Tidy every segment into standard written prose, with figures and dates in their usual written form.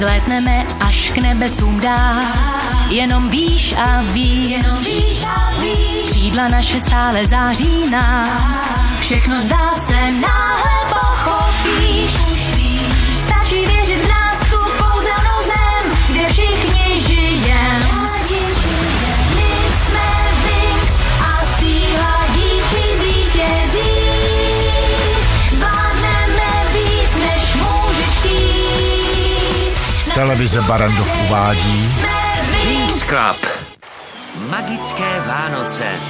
Vzlétneme až k nebesům dál, jenom víš a víš, křídla naše stále září nám. Všechno zdá se, náhle pochopíš. Stačí věřit v nás, v tu kouzelnou zem, kde všichni žijem. My jsme Wings a síla dívčí zvítězí. Zvládneme víc, než můžeš chtít. Televize Barrandov uvádí Wings Club. Magické Vánoce.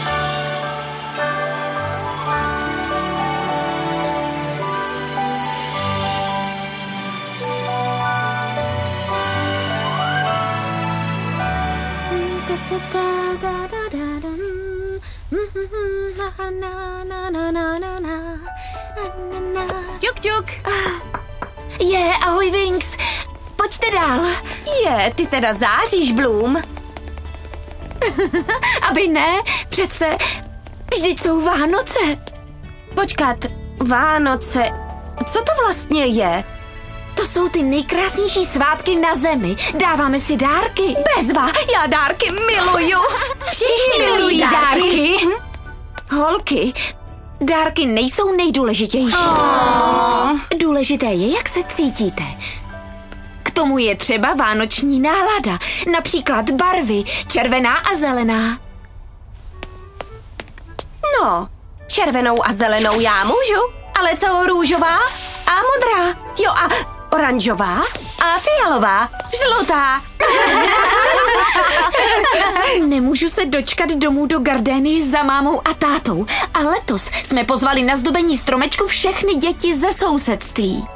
Ťuk, ťuk. Ahoj Wings. Pojďte dál. Ty teda záříš, Bloom. Aby ne, přece vždyť jsou Vánoce. Počkat, Vánoce, co to vlastně je? To jsou ty nejkrásnější svátky na zemi. Dáváme si dárky. Bezva, já dárky miluju. Všichni milují dárky. Holky, dárky nejsou nejdůležitější. Důležité je, jak se cítíte. K tomu je třeba vánoční nálada. Například barvy, červená a zelená. No, červenou a zelenou já můžu, ale co růžová a modrá? Jo, a oranžová a fialová, žlutá. Nemůžu se dočkat domů do Gardénie za mámou a tátou. A letos jsme pozvali na zdobení stromečku všechny děti ze sousedství.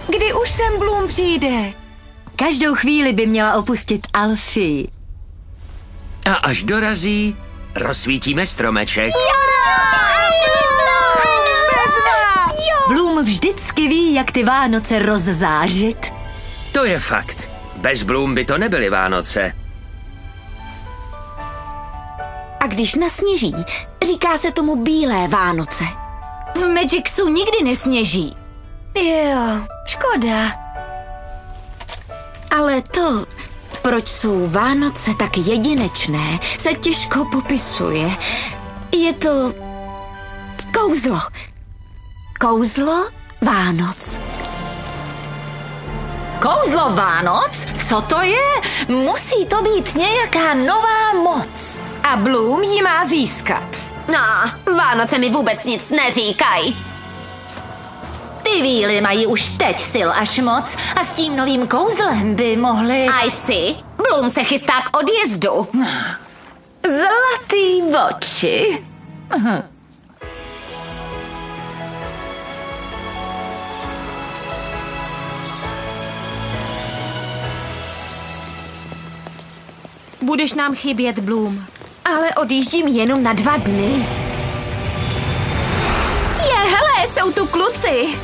Kdy už sem Bloom přijde? Každou chvíli by měla opustit Alfie. A až dorazí, rozsvítíme stromeček. Bloom vždycky ví, jak ty Vánoce rozzářit. To je fakt. Bez Bloom by to nebyly Vánoce. A když nasněží, říká se tomu bílé Vánoce. V Magicsu nikdy nesněží. Jo, škoda. Ale to, proč jsou Vánoce tak jedinečné, se těžko popisuje. Je to kouzlo. Kouzlo Vánoc. Kouzlo Vánoc? Co to je? Musí to být nějaká nová moc. A Bloom ji má získat. No, Vánoce mi vůbec nic neříkají. Ty víly mají už teď sil až moc a s tím novým kouzlem by mohli... I see. Bloom se chystá k odjezdu. Zlatý oči. Budeš nám chybět, Bloom. Ale odjíždím jenom na 2 dny. Hele, jsou tu kluci.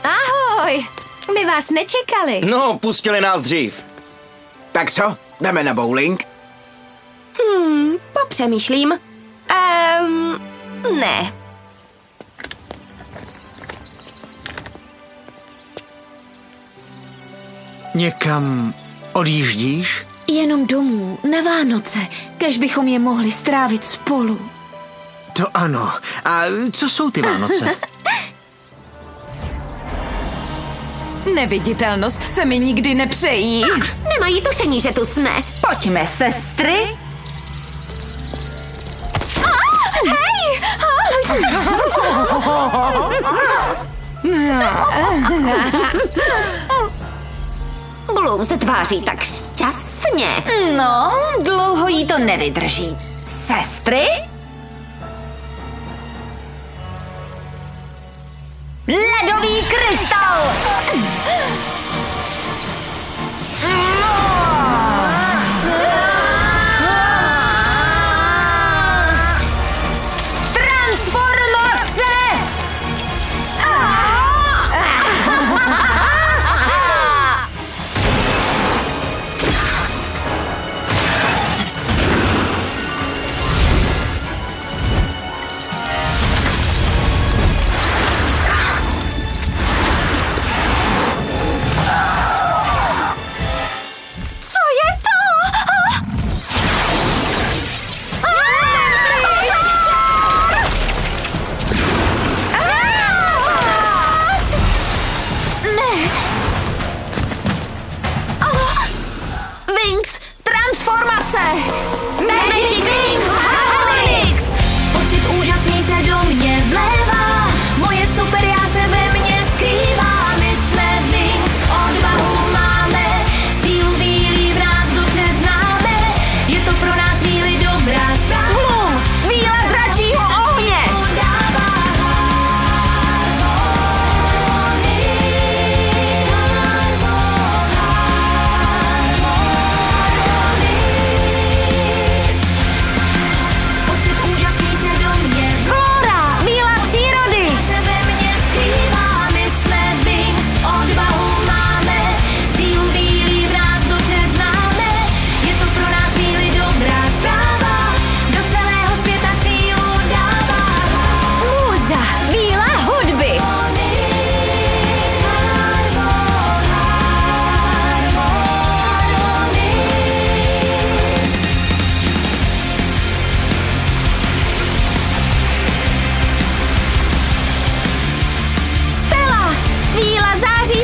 Ahoj, my vás nečekali. No, pustili nás dřív. Tak co, jdeme na bowling? Popřemýšlím. Ne. Někam odjíždíš? Jenom domů, na Vánoce, kež bychom je mohli strávit spolu. To ano. A co jsou ty Vánoce? Neviditelnost se mi nikdy nepřejí. Nemají tušení, že tu jsme. Pojďme, sestry. Bloom se tváří tak šťastně. No, dlouho jí to nevydrží. Sestry? Ledový krystal! Transformace!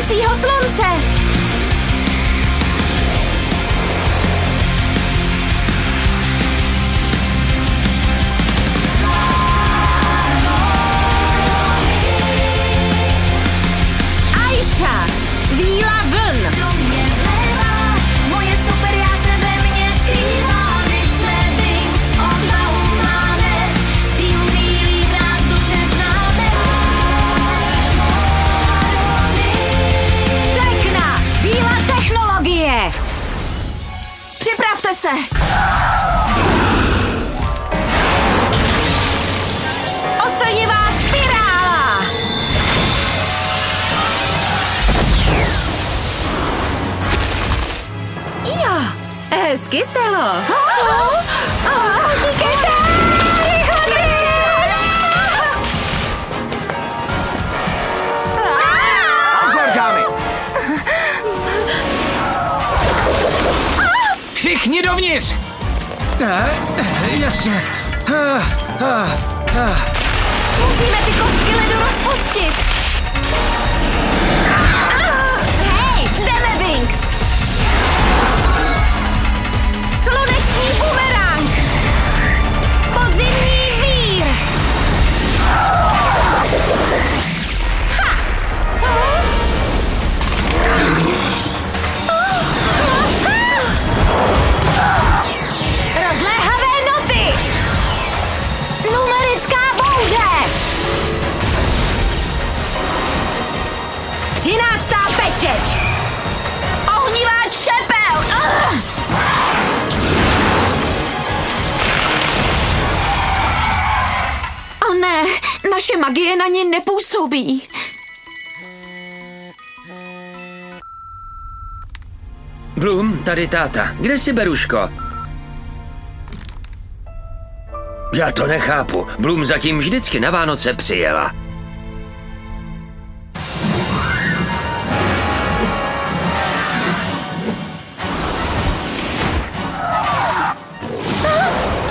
zapadnoucího slunce. Aisha, víla vln. Moje super já se ve mně skrývá. My jsme Wings, odvahu máme, sílu vílí v nás dobře známe. Tekna, bílá technologie. Připravte se. Oslnivá spirála. Jo, hezky, Stelo. Co? Díkejte! Rychle pryč! Pozor, dámy! Všichni dovnitř! Jasně. Musíme ty kostky ledu rozpustit. Hej, jdeme, Wings. Sluneční bumerang. Podzimní vír. Rozléhavé noty. Numerická bouře. 13. pečeť. Ohnivá čepel. O ne, naše magie na ně nepůsobí. Bloom, tady táta. Kde jsi, Beruško? Já to nechápu. Bloom zatím vždycky na Vánoce přijela.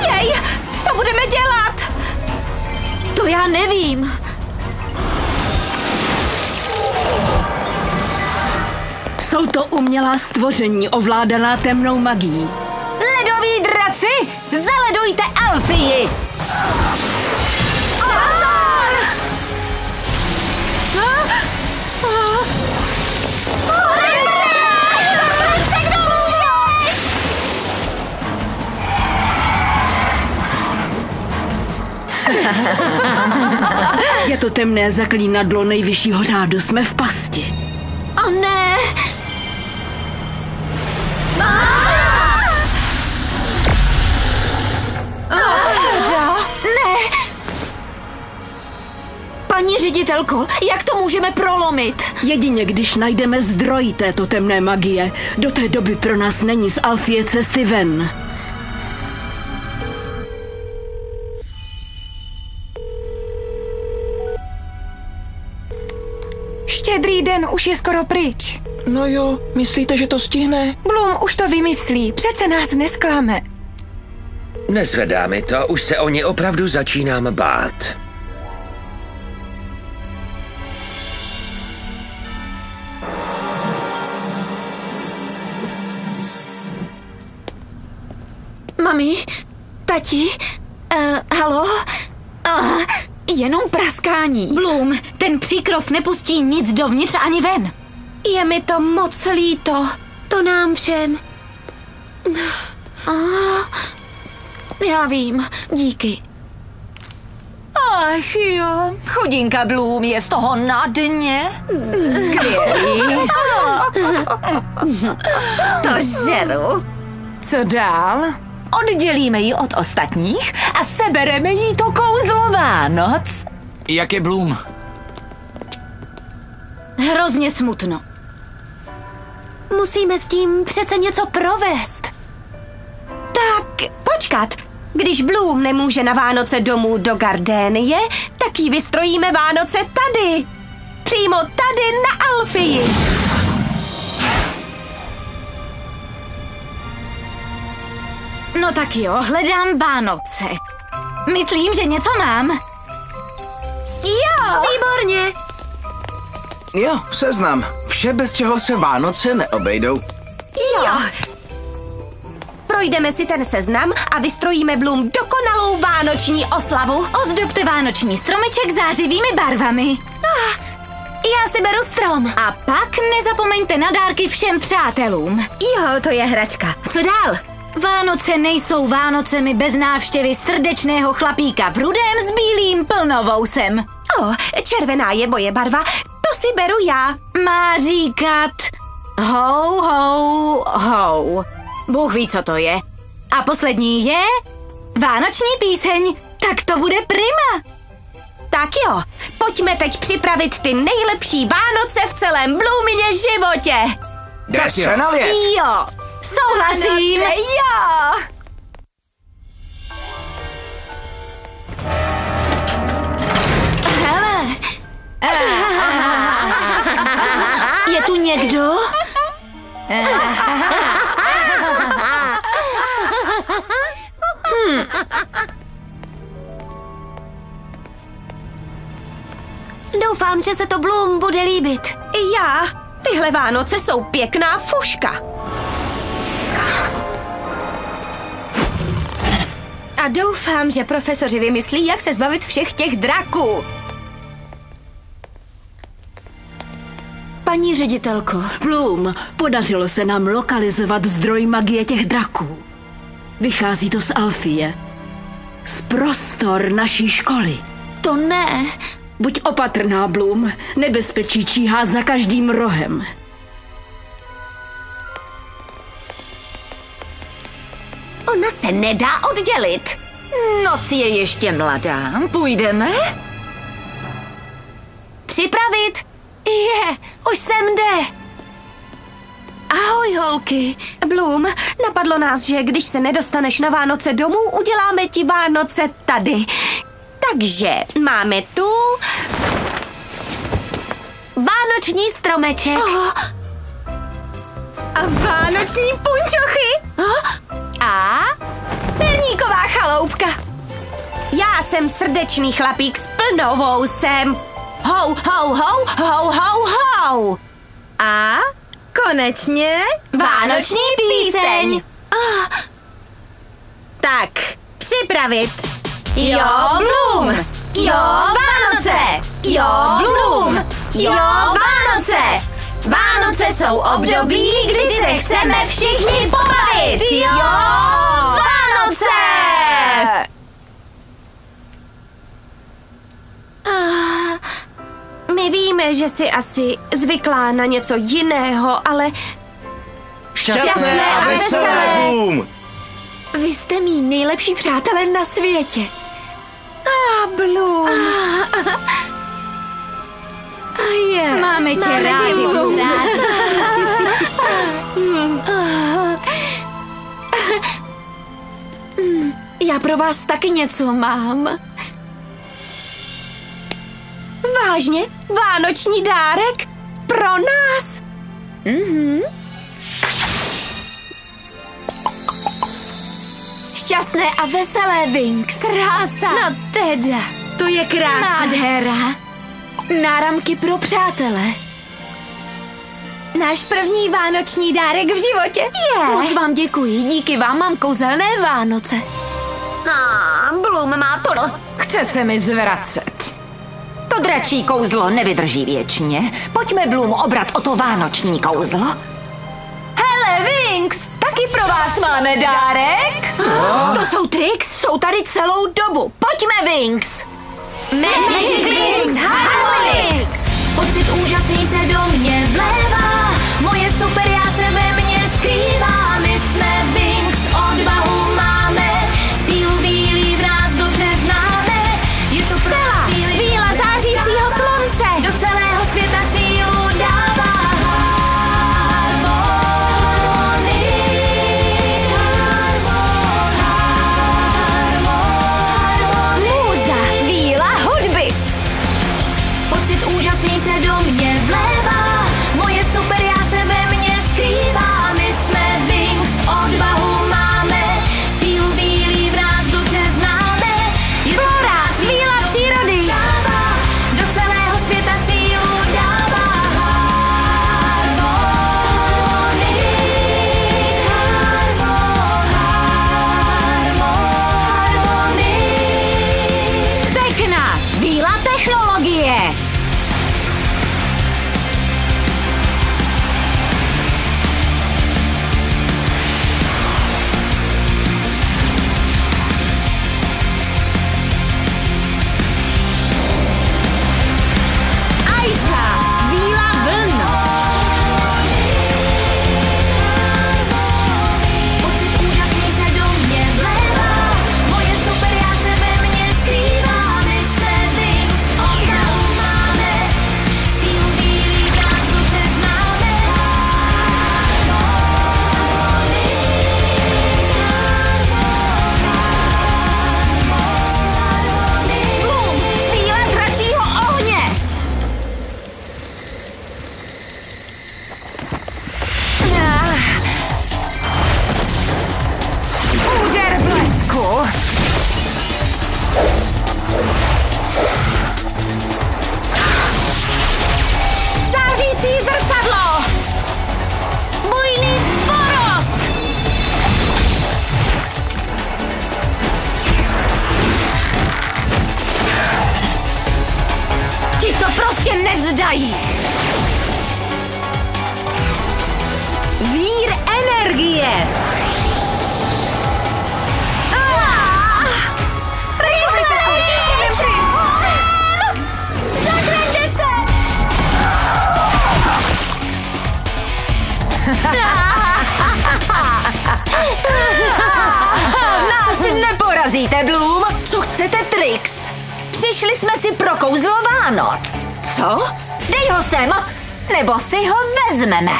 Jej, co budeme dělat? To já nevím. Jsou to umělá stvoření ovládaná temnou magií. Ledoví draci, zaledujte Alfii! Je to temné zaklínadlo nejvyššího řádu, jsme v pasti. O ne! Ne! Paní ředitelko, jak to můžeme prolomit? Jedině když najdeme zdroj této temné magie. Do té doby pro nás není z Alfie cesty ven. Štědrý den už je skoro pryč. No jo, myslíte, že to stihne? Bloom už to vymyslí, přece nás nesklame. Nezvedá mi to, už se o ně opravdu začínám bát. Mami? Tati? Halo? Jenom praskání. Bloom, ten příkrov nepustí nic dovnitř ani ven. Je mi to moc líto. To nám všem. Já vím, díky. Ach jo, chudinka Bloom je z toho na dně. Skvělý. To žeru. Co dál? Oddělíme ji od ostatních a sebereme jí to kouzlo Vánoc. Jak je Bloom? Hrozně smutno. Musíme s tím přece něco provést. Tak, počkat. Když Bloom nemůže na Vánoce domů do Gardénie, tak jí vystrojíme Vánoce tady. Přímo tady na Alfii. No tak jo, hledám Vánoce. Myslím, že něco mám. Jo! Výborně! Jo, seznam. Vše, bez čeho se Vánoce neobejdou. Jo. Projdeme si ten seznam a vystrojíme Bloom dokonalou vánoční oslavu. Ozdobte vánoční stromeček zářivými barvami. Já si beru strom. A pak nezapomeňte na dárky všem přátelům. Jo, to je hračka. Co dál? Vánoce nejsou Vánocemi bez návštěvy srdečného chlapíka v rudém s bílým plnovousem. Červená je moje barva, to si beru já. Má říkat hou, hou, hou. Bůh ví, co to je. A poslední je vánoční píseň. Tak to bude prima. Tak jo, pojďme teď připravit ty nejlepší Vánoce v celém Bloomině životě. Jdeš se na věc. Jo, souhlasím. Vánoce, jo. Hele. Je tu někdo? Doufám, že se to Bloom bude líbit. I já. Tyhle Vánoce jsou pěkná fuška. A doufám, že profesoři vymyslí, jak se zbavit všech těch draků. Paní ředitelko. Bloom, podařilo se nám lokalizovat zdroj magie těch draků. Vychází to z Alfie. Z prostor naší školy. To ne. Buď opatrná, Bloom. Nebezpečí číhá za každým rohem. Ona se nedá oddělit. Noc je ještě mladá. Půjdeme? Připravit? Je, už sem jde. Ahoj, holky. Bloom, napadlo nás, že když se nedostaneš na Vánoce domů, uděláme ti Vánoce tady. Takže máme tu vánoční stromeček. A vánoční punčochy. A perníková chaloupka. Já jsem srdečný chlapík s plnovousem. Hou, hou, hou, hou, hou, hou. A konečně vánoční píseň. Tak, připravit. Jo, Bloom! Jo, Vánoce! Jo, Bloom! Jo, Vánoce! Vánoce jsou období, kdy se chceme všichni pobavit! Jo, Vánoce! My víme, že jsi asi zvyklá na něco jiného, ale... Šťastné a veselé, Bloom! Vy jste mý nejlepší přátelé na světě. Bloom. Máme tě rádi, Bloom. Já pro vás taky něco mám. Vážně? Vánoční dárek? Pro nás? Šťastné a veselé, Winx. Krása. No teda. To je krása. Nádhera. Náramky pro přátele. Náš první vánoční dárek v životě. Moc vám děkuji, díky vám mám kouzelné Vánoce. Bloom má to. Chce se mi zvracet. To dračí kouzlo nevydrží věčně. Pojďme, Bloom, obrat o to vánoční kouzlo. Hele, Winx, taky pro vás máme dárek. To jsou tricks? Jsou tady celou dobu. Pojďme, Winx. Magic Wings Harmonix! Pocit úžasný se do mě vlévá. Moje super já se ve mně skrývá. My jsme Winx, odvahu máme. Sílu bílý v nás dobře známe. Je to pro chvíli víla zářícího slunce. Do celého světa sílu dává. Úžasný se do mě vlévá. trvají. Vír energie! Nás neporazíte, Bloom. Co chcete, Trix? Přišli jsme si pro kouzlo Vánoc. Co? Dej ho sem, nebo si ho vezmeme.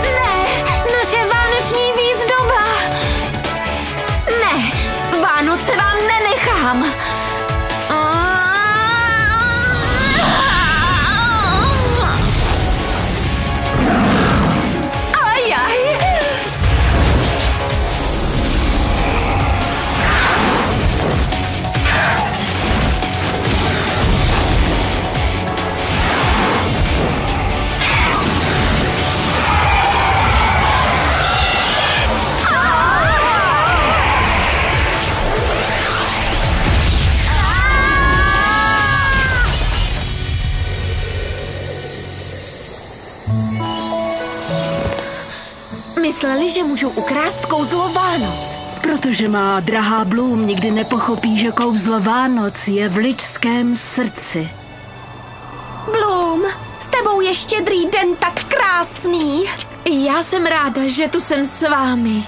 Ne, naše vánoční výzdoba. Ne, Vánoce vám nenechám. Mysleli, že můžou ukrást kouzlo Vánoc. Protože má drahá Bloom nikdy nepochopí, že kouzlo Vánoc je v lidském srdci. Bloom, s tebou je Štědrý den tak krásný. Já jsem ráda, že tu jsem s vámi.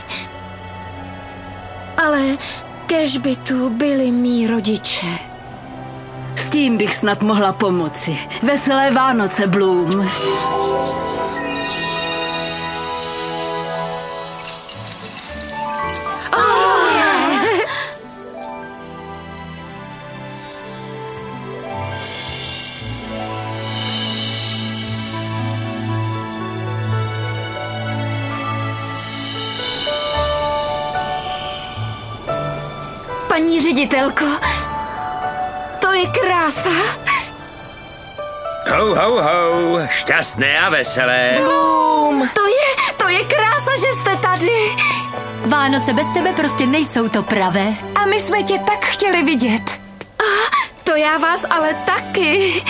Ale kéž by tu byli mí rodiče. S tím bych snad mohla pomoci. Veselé Vánoce, Bloom. Paní ředitelko, to je krása. Ho, ho, ho, šťastné a veselé. Bloom. To je krása, že jste tady. Vánoce bez tebe prostě nejsou to pravé. A my jsme tě tak chtěli vidět. To já vás ale taky.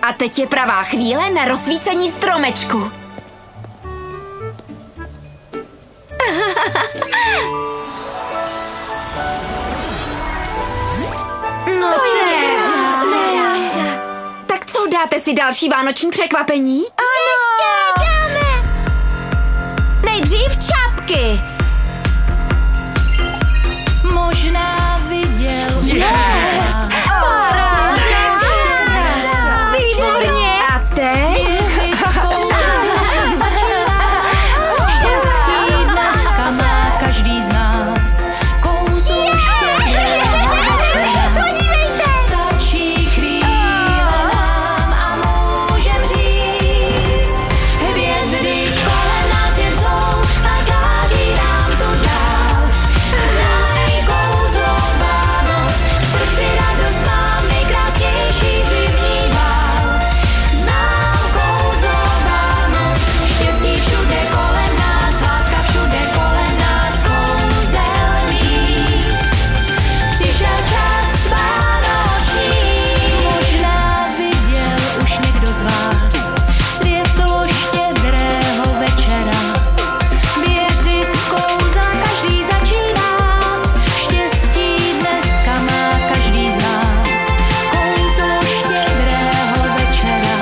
A teď je pravá chvíle na rozsvícení stromečku. No to je krásné. Tak co, dáte si další vánoční překvapení? Ano. Dáme. Nejdřív čapky. Možná viděl. Výborně. A teď? Štěstí dneska má každý z nás. Kouzlo stačí chvíle nám a můžem říct. Hvězdy kolem nás jedzou a září nám to dál. Znají kouzlo Vánoc, v srdci radost mám nejkrásnější zimní bál. Znám kouzlo Vánoc, štěstí všude kolem nás, láska všude kolem nás, kouzelný. Přišel čas vánoční. Možná viděl už někdo z vás světlo štědrého večera. Věřit v kouza každý začíná. Štěstí dneska má každý z nás. Kouzlo štědrého večera.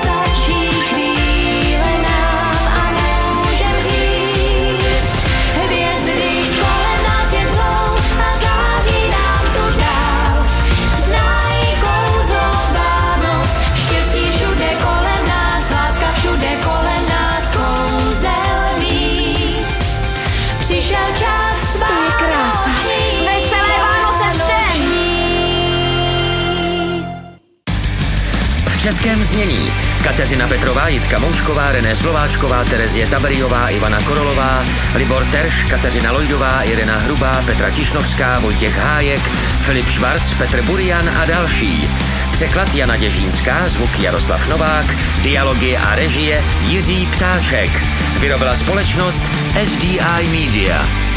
Stačí chvíle nám a můžem říct. Hvězdy kolem nás jedzou a září nám to dál. Znají kouzlo Vánoc, štěstí všude kolem nás, láska všude kolem nás, kouzelný. Přišel čas vánoční. Veselé Vánoce všem. V českém znění Kateřina Petrová, Jitka Moučková, René Slováčková, Terezie Taberiová, Ivana Korolová, Libor Terš, Kateřina Lojdová, Irena Hrubá, Petra Tišnovská, Vojtěch Hájek, Filip Švarc, Petr Burian a další. Překlad Jana Děžínská, zvuk Jaroslav Novák, dialogy a režie Jiří Ptáček. Vyrobila společnost SDI Media.